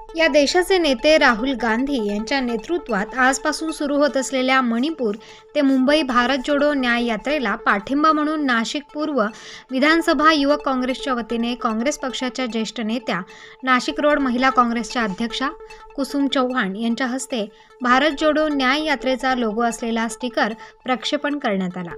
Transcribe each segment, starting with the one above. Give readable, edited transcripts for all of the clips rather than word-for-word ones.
या देशाचे नेते राहुल गांधी यांच्या नेतृत्वात आजपासून सुरू होत असलेल्या मणिपूर ते मुंबई भारत जोडो न्याय यात्रेला पाठिंबा म्हणून नाशिक पूर्व विधानसभा युवक काँग्रेसच्या वतीने काँग्रेस पक्षाच्या ज्येष्ठ नेत्या, नाशिक रोड महिला काँग्रेसच्या अध्यक्षा कुसुम चव्हाण यांच्या हस्ते भारत जोडो न्याय यात्रेचा लोगो असलेला स्टिकर प्रक्षेपण करण्यात आला।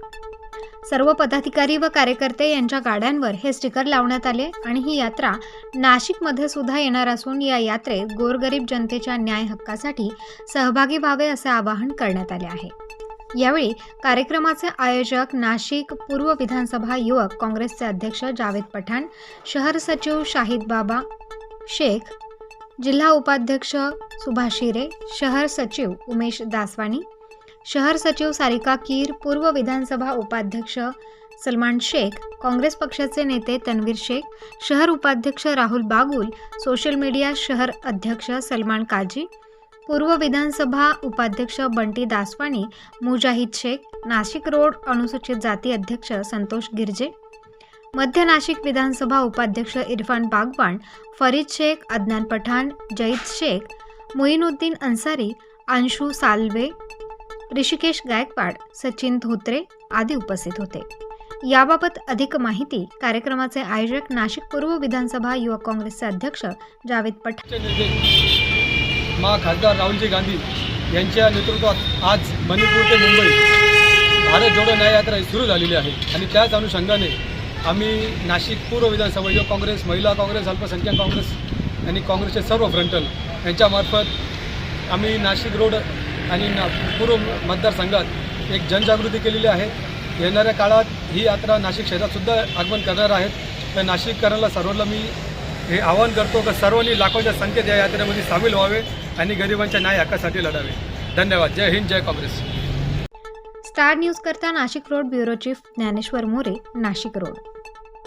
सर्व पदाधिकारी व कार्यकर्ते यांच्या गाड्यांवर हे स्टिकर लावण्यात आले आणि ही यात्रा नाशिकमध्ये सुद्धा येणार असून या यात्रेत गोरगरीब जनतेच्या न्याय हक्कासाठी सहभागी व्हावे असे आवाहन करण्यात आले आहे। यावेळी कार्यक्रमाचे आयोजक नाशिक पूर्व विधानसभा युवक काँग्रेसचे अध्यक्ष जावेद पठाण, शहर सचिव शाहिद बाबा शेख, जिल्हा उपाध्यक्ष सुभाष शिरे, शहर सचिव उमेश दासवानी, शहर सचिव सारिका कीर, पूर्व विधानसभा उपाध्यक्ष सलमान शेख, काँग्रेस पक्षाचे नेते तन्वीर शेख, शहर उपाध्यक्ष राहुल बागुल, सोशल मीडिया शहर अध्यक्ष सलमान काजी, पूर्व विधानसभा उपाध्यक्ष बंटी दासवानी, मुजाहिद शेख, नाशिक रोड अनुसूचित जाती अध्यक्ष संतोष गिरजे, मध्य नाशिक विधानसभा उपाध्यक्ष इरफान बागवान, फरीद शेख, अदनान पठाण, जईद शेख, मोइनुद्दीन अन्सारी, अंशु साल्वे, ऋषिकेश गायकवाड, सचिन धोत्रे आदी उपस्थित होते। याबाबत अधिक माहिती कार्यक्रमाचे आयोजक नाशिक पूर्व विधानसभा युवक काँग्रेसचे अध्यक्ष जावेद पठाण खासदार राहुलजी गांधी यांच्या नेतृत्वात आज मणिपूर ते मुंबई भारत जोडो न्याय यात्रा सुरू झालेली आहे आणि त्याच अनुषंगाने आम्ही नाशिक पूर्व विधानसभा युवक काँग्रेस, महिला काँग्रेस, अल्पसंख्याक काँग्रेस आणि काँग्रेसचे सर्व फ्रंटल यांच्यामार्फत आम्ही नाशिक रोड आणि पूर्व मतदारसंघात एक जनजागृती केलेली आहे। येणाऱ्या काळात ही यात्रा नाशिक शहरातसुद्धा आगमन करणार आहेत। तर नाशिककरांना सर्वांना मी हे आवाहन करतो की सर्वांनी लाखोच्या संख्येत या यात्रेमध्ये सामील व्हावे आणि गरिबांच्या न्याय हक्कासाठी लढावे। धन्यवाद। जय हिंद, जय काँग्रेस। स्टार न्यूज करता Nashik road bureau chief Dnyaneshwar More, Nashik road.